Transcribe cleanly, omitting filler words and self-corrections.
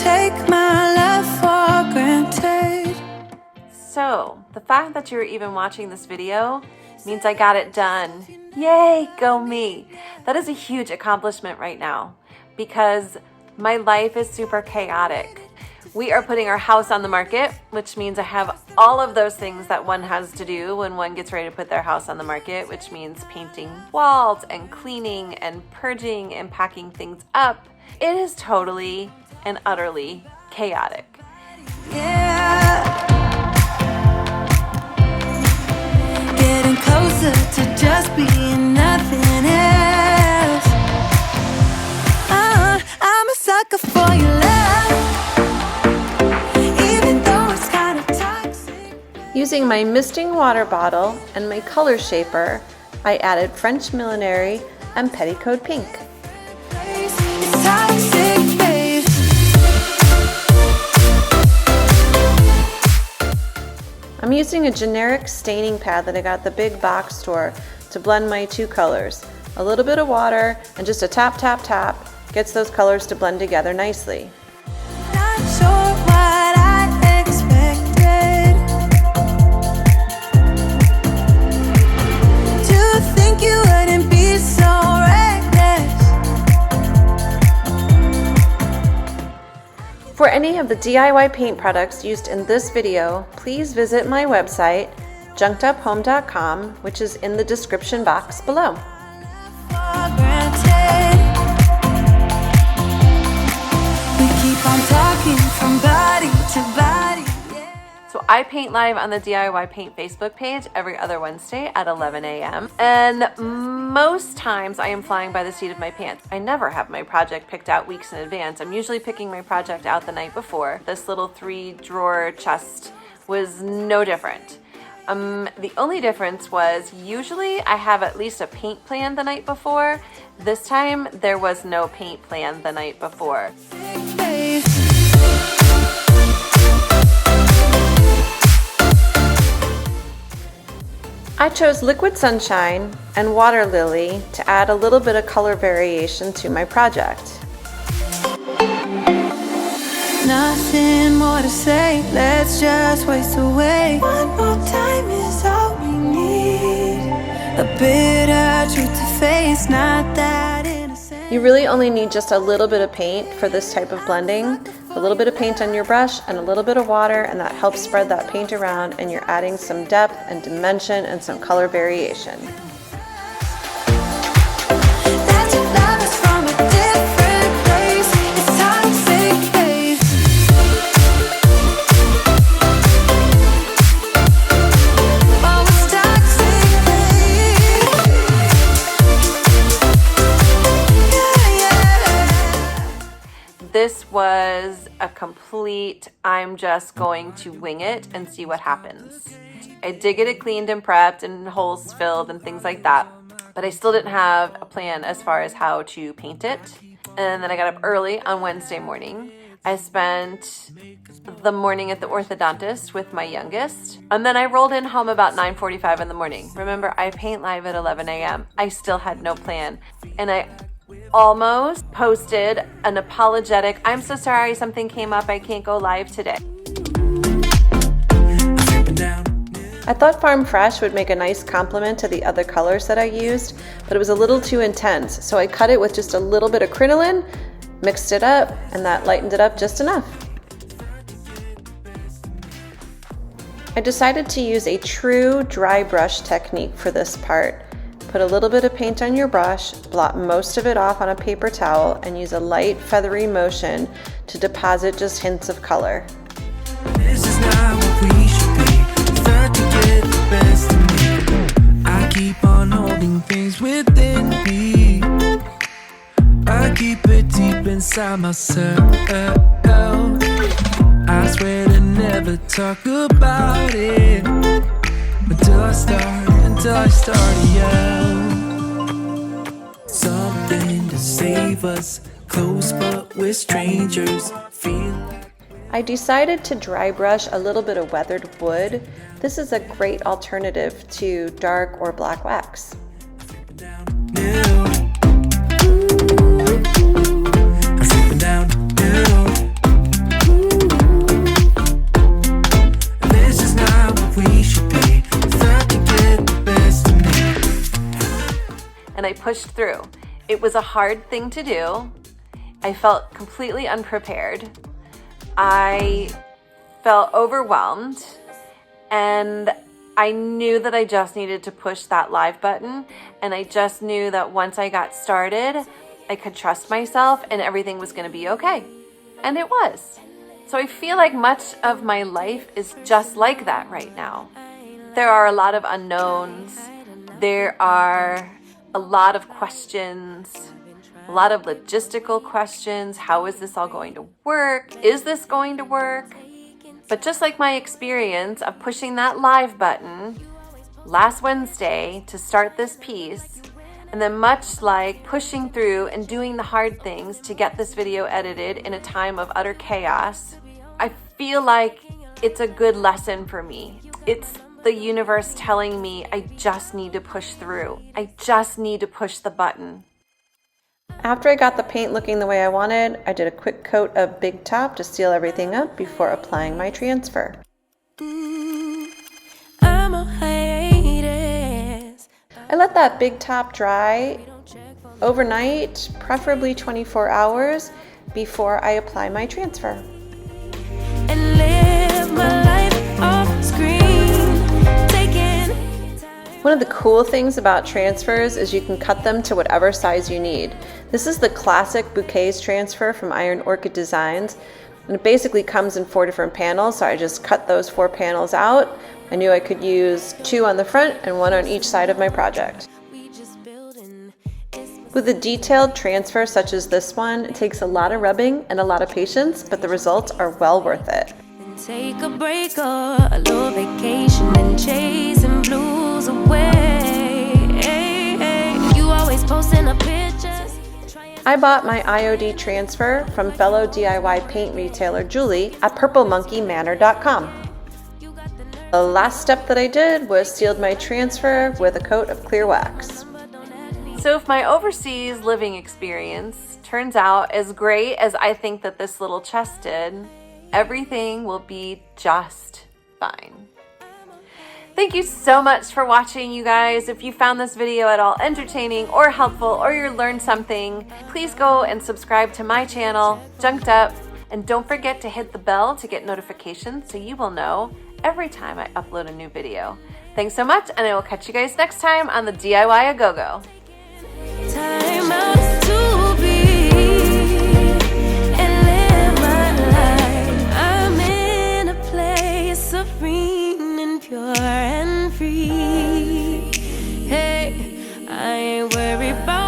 take my love for granted. So, the fact that you're even watching this video means I got it done. Yay, go me. That is a huge accomplishment right now because my life is super chaotic. We are putting our house on the market, which means I have all of those things that one has to do when one gets ready to put their house on the market, which means painting walls and cleaning and purging and packing things up. It is totally and utterly chaotic. Yeah. Getting closer to just being nothing else. I'm a sucker for your love, even though it's kind of toxic. Using my misting water bottle and my color shaper, I added French millinery and petticoat pink. It's toxic, babe. I'm using a generic staining pad that I got at the big box store to blend my two colors. A little bit of water and just a tap, tap, tap gets those colors to blend together nicely. Not sure what I expected. To think you wouldn't be so reckless. For any of the DIY paint products used in this video, please visit my website, junkeduphome.com, which is in the description box below. For granted. We keep on talking from body to body. Yeah. So I paint live on the DIY Paint Facebook page every other Wednesday at 11 a.m. And most times I am flying by the seat of my pants. I never have my project picked out weeks in advance. I'm usually picking my project out the night before. This little 3-drawer chest was no different. The only difference was usually I have at least a paint plan the night before. This time there was no paint plan the night before. Babe. I chose Liquid Sunshine and Water Lily to add a little bit of color variation to my project. Nothing more to say, let's just waste away. One more time is all we need. A bitter truth to face, not that innocent. You really only need just a little bit of paint for this type of blending. A little bit of paint on your brush and a little bit of water, and that helps spread that paint around, and you're adding some depth and dimension and some color variation. That your love is from a different place. It's toxic, babe. Oh, it's toxic, babe. Yeah, yeah. This was a complete, I'm just going to wing it and see what happens. I did get it cleaned and prepped and holes filled and things like that, but I still didn't have a plan as far as how to paint it. And then I got up early on Wednesday morning. I spent the morning at the orthodontist with my youngest, and then I rolled in home about 9:45 in the morning. Remember, I paint live at 11 a.m. I still had no plan, and I almost posted an apologetic, I'm so sorry, something came up, I can't go live today. I thought Farm Fresh would make a nice complement to the other colors that I used, but it was a little too intense, so I cut it with just a little bit of crinoline, mixed it up, and that lightened it up just enough. I decided to use a true dry brush technique for this part. Put a little bit of paint on your brush, blot most of it off on a paper towel, and use a light feathery motion to deposit just hints of color. This is not what we should be. Start to get the best of me. I keep on holding things within me. I keep it deep inside myself. I swear to never talk about it until I start to yell. Something to save us, close but we're strangers. I decided to dry brush a little bit of weathered wood. This is a great alternative to dark or black wax. and I pushed through. It was a hard thing to do. I felt completely unprepared. I felt overwhelmed, and I knew that I just needed to push that live button, and I just knew that once I got started, I could trust myself and everything was going to be okay. And it was. So I feel like much of my life is just like that right now. There are a lot of unknowns. There are a lot of questions, a lot of logistical questions. How is this all going to work? Is this going to work? But just like my experience of pushing that live button last Wednesday to start this piece, and then much like pushing through and doing the hard things to get this video edited in a time of utter chaos, I feel like it's a good lesson for me. It's the universe telling me I just need to push through. I just need to push the button. After I got the paint looking the way I wanted, I did a quick coat of Big Top to seal everything up before applying my transfer. I'm on hiatus. I let that Big Top dry overnight, preferably 24 hours, before I apply my transfer. And live my life off screen. One of the cool things about transfers is you can cut them to whatever size you need. This is the classic bouquets transfer from Iron Orchid Designs, and it basically comes in 4 different panels, so I just cut those 4 panels out. I knew I could use 2 on the front and 1 on each side of my project. With a detailed transfer such as this one, it takes a lot of rubbing and a lot of patience, but the results are well worth it. Take a break or a little vacation and chasing blues away. You always posting the pictures. I bought my IOD transfer from fellow DIY paint retailer Julie at purplemonkeymanor.com. The last step that I did was sealed my transfer with a coat of clear wax. So if my overseas living experience turns out as great as I think that this little chest did, everything will be just fine. Thank you so much for watching, you guys. If you found this video at all entertaining or helpful, or you learned something, please go and subscribe to my channel, Junked Up, and don't forget to hit the bell to get notifications so you will know every time I upload a new video. Thanks so much, and I will catch you guys next time on the DIY-aGoGo. Time out to be. Serene and pure and free. Hey, I ain't worried about